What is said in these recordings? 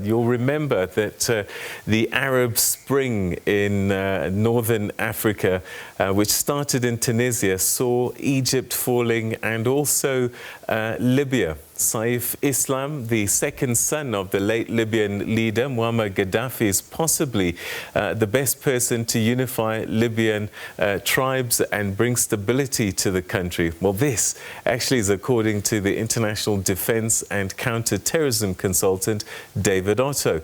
You'll remember that the Arab Spring in northern Africa, which started in Tunisia, saw Egypt falling and also Libya. Saif Islam, the second son of the late Libyan leader Muammar Gaddafi, is possibly the best person to unify Libyan tribes and bring stability to the country. Well, this actually is according to the international defense and counter-terrorism consultant David Otto.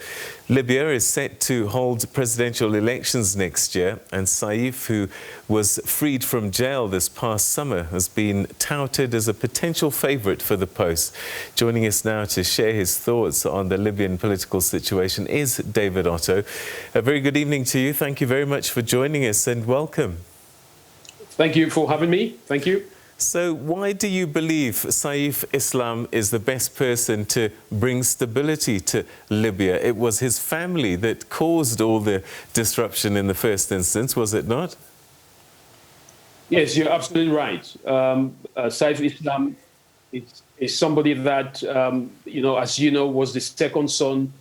Libya is set to hold presidential elections next year, and Saif, who was freed from jail this past summer, has been touted as a potential favourite for the post. Joining us now to share his thoughts on the Libyan political situation is David Otto. A very good evening to you. Thank you very much for joining us and welcome. Thank you for having me. Thank you. So why do you believe Saif Islam is the best person to bring stability to Libya? It was his family that caused all the disruption in the first instance, was it not? Yes, you're absolutely right. Saif Islam is somebody that, as you know, was the second son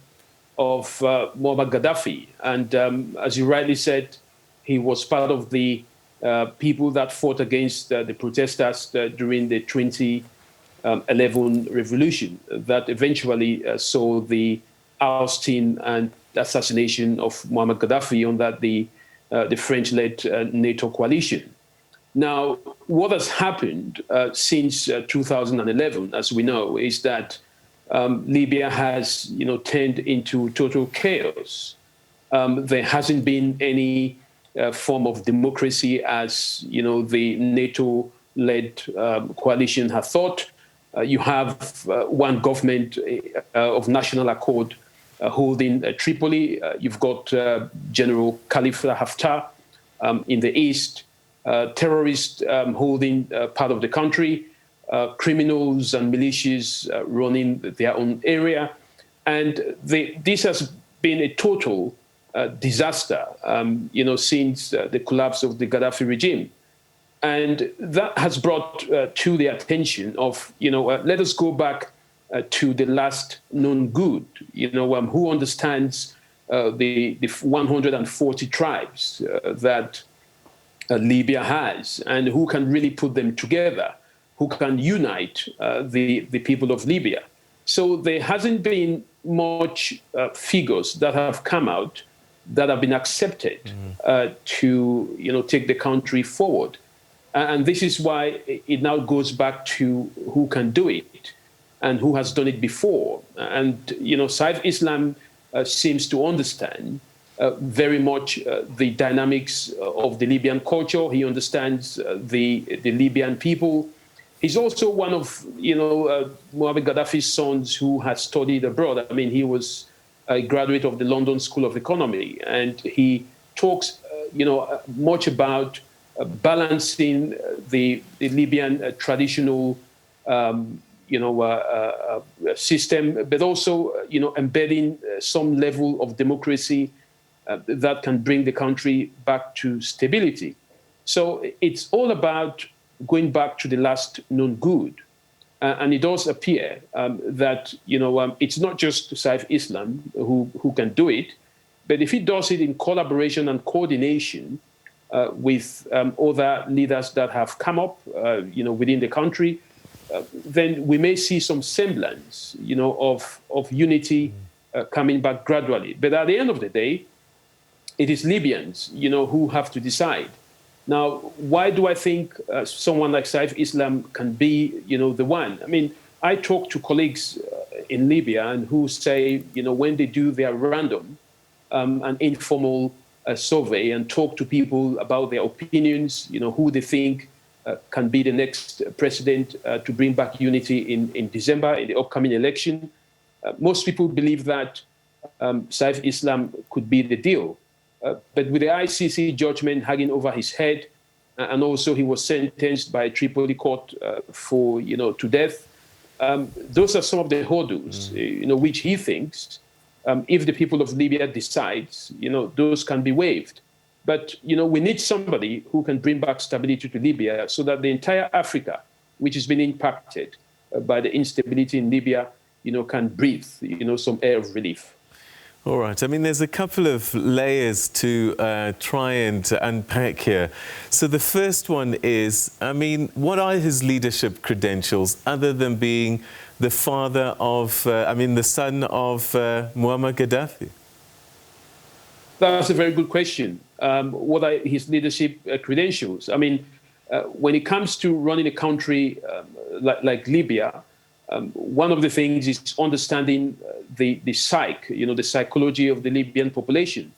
of Muammar Gaddafi. And as you rightly said, he was part of the people that fought against the protesters during the 2011 revolution that eventually saw the ousting and assassination of Muammar Gaddafi under the French-led NATO coalition. Now, what has happened since 2011, as we know, is that Libya has, turned into total chaos. There hasn't been any form of democracy as, the NATO-led coalition had thought. You have one government of national accord holding Tripoli. You've got General Khalifa Haftar in the east, terrorists holding part of the country, criminals and militias running their own area. And this has been a total disaster, since the collapse of the Gaddafi regime. And that has brought to the attention of, let us go back to the last known good, who understands the 140 tribes that Libya has, and who can really put them together, who can unite the people of Libya. So there hasn't been much figures that have come out that have been accepted to take the country forward. And this is why it now goes back to who can do it and who has done it before. And, Saif Islam seems to understand very much the dynamics of the Libyan culture. He understands the Libyan people. He's also one of, Muammar Gaddafi's sons who has studied abroad. I mean, he was a graduate of the London School of Economy, and he talks, much about balancing the Libyan traditional, system, but also, embedding some level of democracy that can bring the country back to stability. So it's all about going back to the last known good. And it does appear that, it's not just Saif Islam who can do it, but if he does it in collaboration and coordination with other leaders that have come up, within the country, then we may see some semblance, of unity coming back gradually. But at the end of the day, it is Libyans, who have to decide. Now, why do I think someone like Saif Islam can be, the one? I mean, I talk to colleagues in Libya and who say, when they do their random and informal survey and talk to people about their opinions, who they think can be the next president to bring back unity in December, in the upcoming election, most people believe that Saif Islam could be the deal. But with the ICC judgment hanging over his head, and also he was sentenced by a Tripoli court for, to death, those are some of the hurdles, which he thinks, if the people of Libya decides, those can be waived. But, we need somebody who can bring back stability to Libya so that the entire Africa, which has been impacted by the instability in Libya, can breathe, some air of relief. All right. I mean, there's a couple of layers to try and unpack here. So the first one is, I mean, what are his leadership credentials other than being the father of, the son of Muammar Gaddafi? That's a very good question. What are his leadership credentials? I mean, when it comes to running a country like Libya, one of the things is understanding the the psychology of the Libyan population.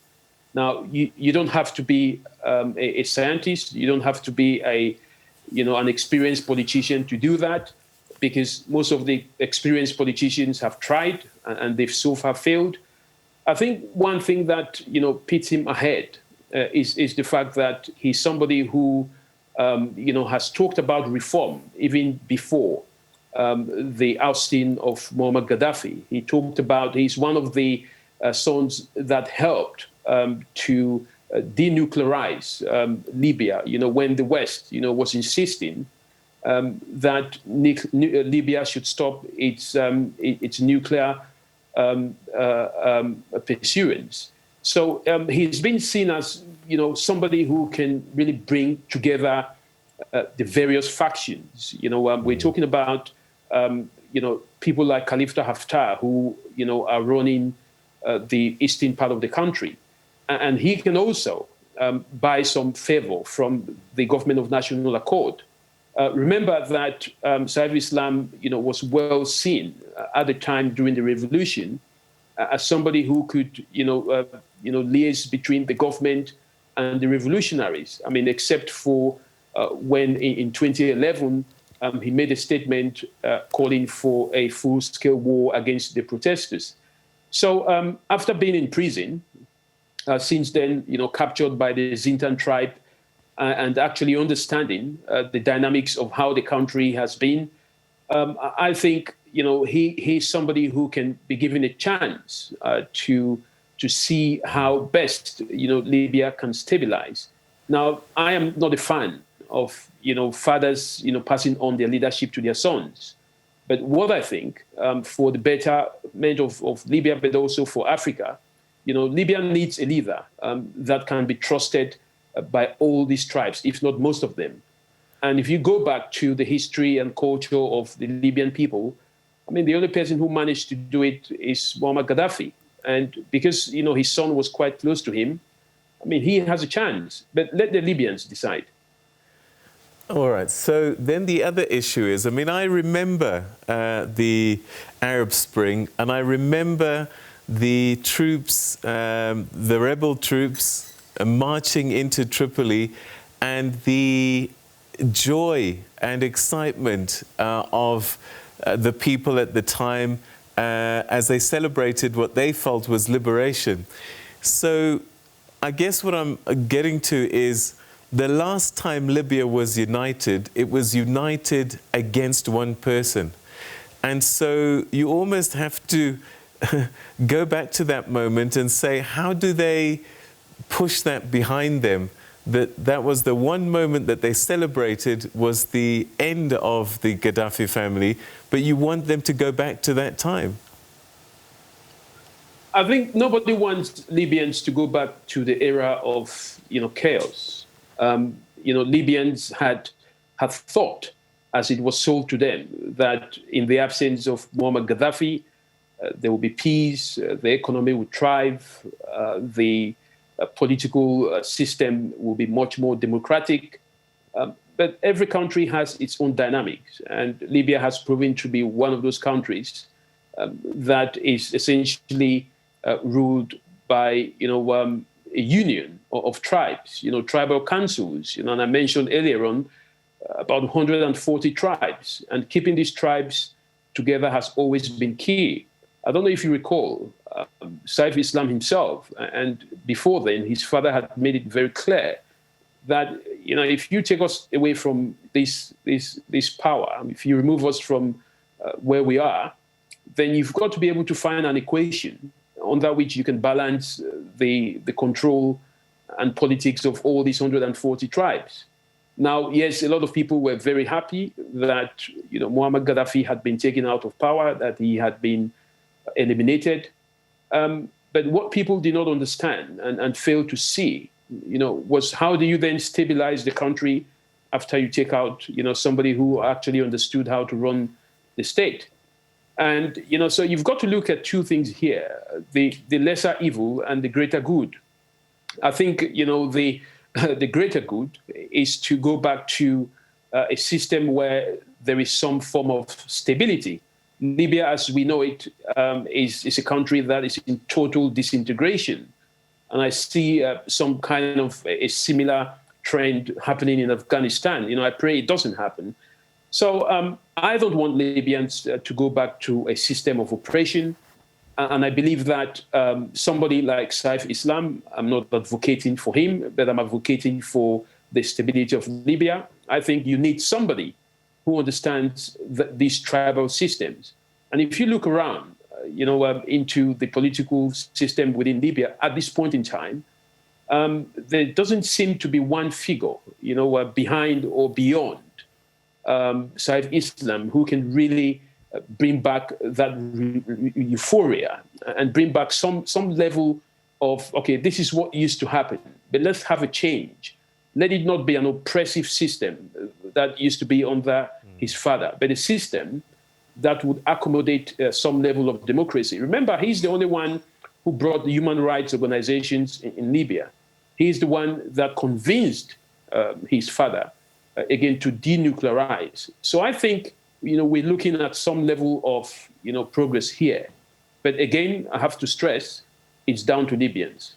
Now, you don't have to be a scientist. You don't have to be an experienced politician to do that, because most of the experienced politicians have tried and they've so far failed. I think one thing that puts him ahead is the fact that he's somebody who has talked about reform even before the ousting of Muammar Gaddafi. He talked about he's one of the sons that helped to denuclearize Libya. When the West was insisting that Libya should stop its nuclear pursuance. So he's been seen as somebody who can really bring together the various factions. We're talking about people like Khalifa Haftar, who are running the eastern part of the country, and he can also buy some favor from the government of national accord. Remember that Saif Islam, was well seen at the time during the revolution as somebody who could, liaise between the government and the revolutionaries. I mean, except for when in 2011 he made a statement calling for a full-scale war against the protesters. So after being in prison, since then, captured by the Zintan tribe, and actually understanding the dynamics of how the country has been, I think he's somebody who can be given a chance to see how best Libya can stabilize. Now, I am not a fan of fathers passing on their leadership to their sons, but what I think for the betterment of Libya, but also for Africa, Libya needs a leader that can be trusted by all these tribes, if not most of them. And if you go back to the history and culture of the Libyan people, I mean, the only person who managed to do it is Muammar Gaddafi. And because, his son was quite close to him, I mean, he has a chance. But let the Libyans decide. All right. So then the other issue is, I mean, I remember the Arab Spring, and I remember the troops, the rebel troops, marching into Tripoli, and the joy and excitement of the people at the time as they celebrated what they felt was liberation. So I guess what I'm getting to is the last time Libya was united, it was united against one person. And so you almost have to go back to that moment and say, how do they push that behind them? That was the one moment that they celebrated was the end of the Gaddafi family, but you want them to go back to that time. I think nobody wants Libyans to go back to the era of chaos. Libyans had thought, as it was sold to them, that in the absence of Muammar Gaddafi, there would be peace, the economy would thrive, the political system will be much more democratic. But every country has its own dynamics, and Libya has proven to be one of those countries that is essentially ruled by a union of tribes, tribal councils. And I mentioned earlier on about 140 tribes, and keeping these tribes together has always been key. I don't know if you recall, Saif Islam himself, and before then, his father had made it very clear that if you take us away from this power, if you remove us from where we are, then you've got to be able to find an equation under which you can balance the control and politics of all these 140 tribes. Now, yes, a lot of people were very happy that Muammar Gaddafi had been taken out of power, that he had been eliminated. But what people did not understand and failed to see, was how do you then stabilize the country after you take out, somebody who actually understood how to run the state. And, so you've got to look at two things here, the lesser evil and the greater good. I think, the greater good is to go back to a system where there is some form of stability. Libya, as we know it, is a country that is in total disintegration. And I see some kind of a similar trend happening in Afghanistan. I pray it doesn't happen. So I don't want Libyans to go back to a system of oppression. And I believe that somebody like Saif Islam, I'm not advocating for him, but I'm advocating for the stability of Libya. I think you need somebody who understands these tribal systems. And if you look around, into the political system within Libya at this point in time, there doesn't seem to be one figure, behind or beyond Saif Islam who can really bring back that euphoria and bring back some level of, okay, this is what used to happen, but let's have a change. Let it not be an oppressive system that used to be under his father, but a system that would accommodate some level of democracy. Remember, he's the only one who brought the human rights organizations in Libya. He's the one that convinced his father, again, to denuclearize. So I think, we're looking at some level of, progress here. But again, I have to stress, it's down to Libyans.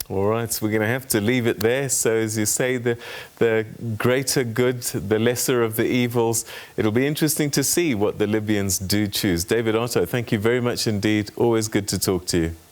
All right, so we're going to have to leave it there. So as you say, the greater good, the lesser of the evils. It'll be interesting to see what the Libyans do choose. David Otto, thank you very much indeed. Always good to talk to you.